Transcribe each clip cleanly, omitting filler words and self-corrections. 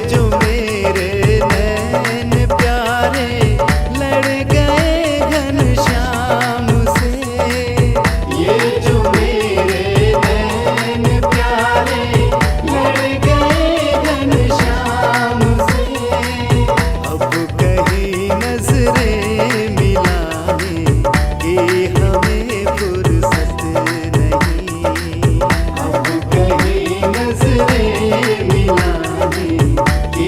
जो मेरे नैन प्यारे लड़ गए घनश्याम से, ये जो मेरे नैन प्यारे लड़ गए घनश्याम से। अब कहीं नजरें मिलाने की हमें फुर्सत नहीं, अब कहीं नजरें मिलाने की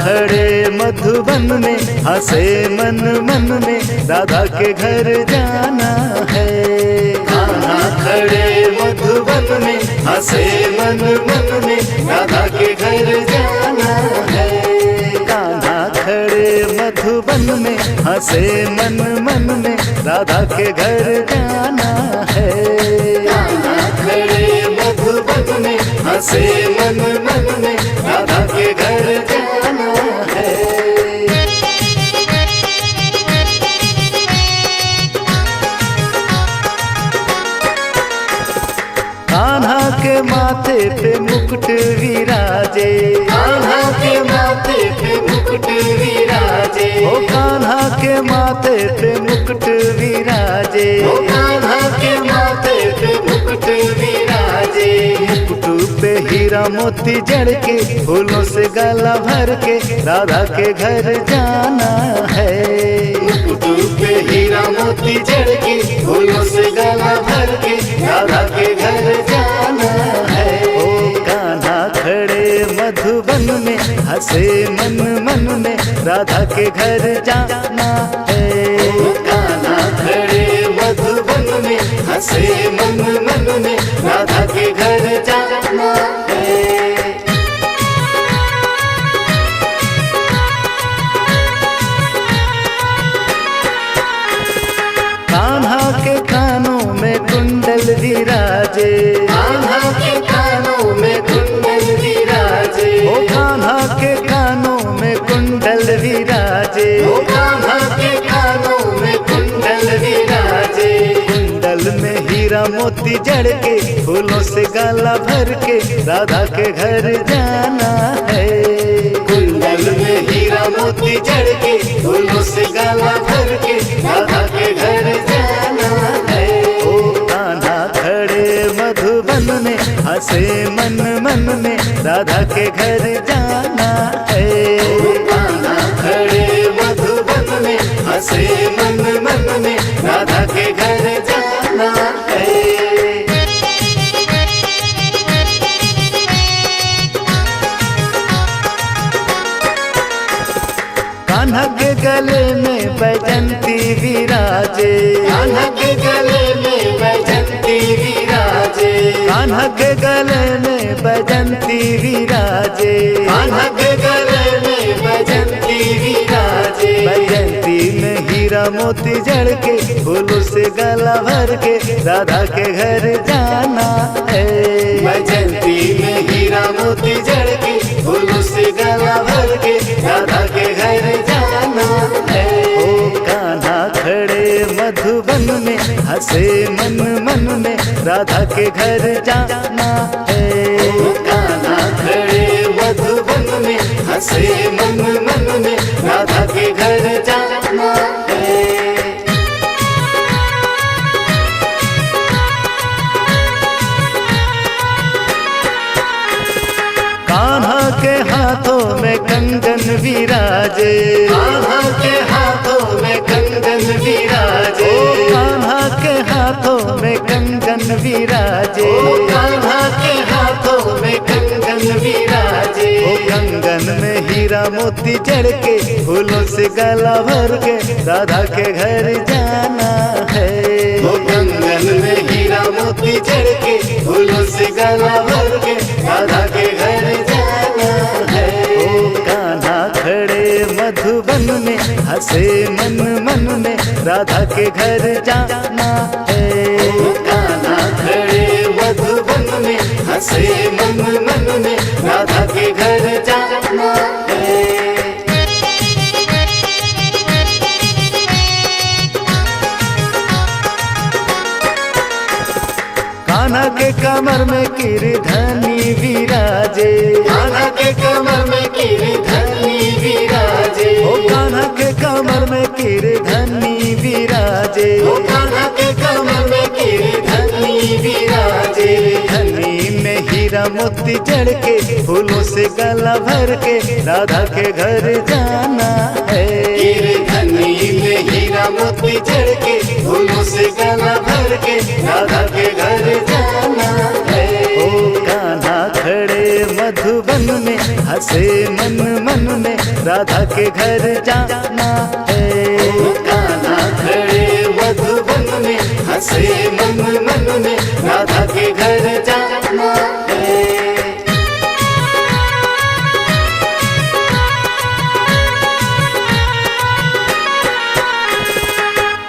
खड़े मधुबन में, हंसे मन मन में, राधा के घर जाना है। कान्हा खड़े मधुबन में, हंसे मन मन में, राधा के घर जाना है। कान्हा खड़े मधुबन में, हंसे मन मन में, राधा के घर जाना है। कान्हा खड़े मधुबन में, हंसे मन मन में, राधा के घर जाना है। कान्हा के माथे पे मुकुट विराजे, कान्हा के माथे पे मुकुट विराजे, ओ कान्हा के माथे पे मुकुट विराजे, ओ कान्हा के माथे पे मुकुट विराजे। मुकुट पे हीरा मोती जड़ के, फूलों से गला भर के, राधा के घर जाना है। मुकुट पे हीरा मोती जड़ के, फूलों से गला भर के, राधा के घर जाना है। ओ कान्हा खड़े मधुबन में, हंसे मन मन में, राधा के घर जाना है। ओ कान्हा खड़े मधुबन में, हंसे मन मन में, राधा के घर जाना है। कान्हा के कानों में कुंडल विराजे, कान्हा के कानों में कुंडल विराजे, ओ कान्हा के कानों में कुंडल विराजे, ओ कान्हा के कानों में कुंडल विराजे। कुंडल में हीरा मोती जड़ के, फूलों से गला भर के, राधा के घर जाना है। कुंडल में हीरा मोती जड़ के, फूलों से गला भर के, राधा के घर जाना है। ओ कान्हा खड़े मधुबन में, हंसे मन मन में, राधा के घर जाना है। ओ कान्हा खड़े मधुबन में, हंसे मन मन में, राधा के घर जाना है। कान्हा के गले में बैजंती विराजे, कान्हा के गले में बैजंती विराजे, कान्हा के गले में बैजंती विराजे, कान्हा के गले में बैजंती विराजे। बैजंती में हीरा मोती जड़ के, फूलों से गला भर के, राधा के घर जाना है। बैजंती में हीरा मोती जड़ के, फूलों से गला भर के, राधा के घर जाना है। ओ कान्हा खड़े मधुबन में, हंसे मन मन में, राधा के घर जाना है। ओ कान्हा खड़े मधुबन में, हंसे मन मन में, राधा के घर जाना है। कान्हा के हाथों में कंगन विराजे, कान्हा के हाथों में कंगन विराजे, ओ कान्हा के हाथों में कंगन विराजे, ओ कान्हा के हाथों में कंगन विराजे। ओ कंगन में हीरा मोती जड़ के, फूलों से गला भर के, राधा के घर जाना है। ओ कंगन में हीरा मोती जड़ के, फूलों से गला भर के, राधा के घर जाना है। ओ कान्हा खड़े मधुबन में, हंसे मन मन में, राधा के घर जाना है। ओ कान्हा खड़े मधुबन में, हंसे मन मन में, राधा के घर जाना है। कान्हा के कमर में गिरधनी विराजे, कान्हा के कमर में गिरधनी विराजे, ओ कान्हा के कमर में गिरधनी विराजे, ओ कान्हा के कमर में गिरधनी विराजे। धनी में हीरा मोती जड़ के, फूलों से गला भर के, राधा के घर जाना है। गिरधनी में हीरा मोती जड़ के, फूलों से गला भर के, राधा के घर जाना है। ओ कान्हा खड़े मधुबन में, हंसे मन मन में राधा के घर जाना है। कान्हा खड़े मधुबन में हंसे मन मन में राधा के घर जाना है।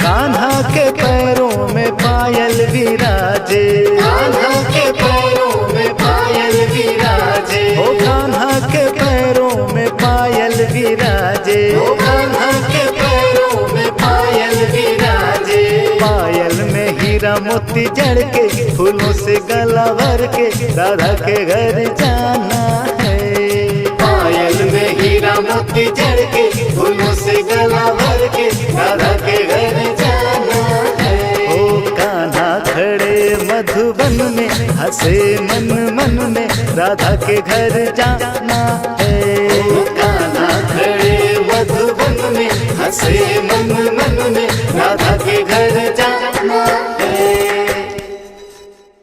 कान्हा के पैरों में पायल विराजे, कान्हा के पैरों में पायल विराजे, ओ कान्हा के पैरों में पायल विराजे, ओ कान्हा के पैरों में पायल विराजे। पायल में हीरा मोती जड़ के फूलों से गला भर के राधा के घर जाना है। पायल में हीरा मोती जड़ के फूलों से गला भर के राधा के घर जाना है। ओ कान्हा खड़े मधुबन में हंसे मन मन में राधा के घर जाना है। ओ कान्हा खड़े मधुबन में हंसे मन मन में राधा के घर जाना है।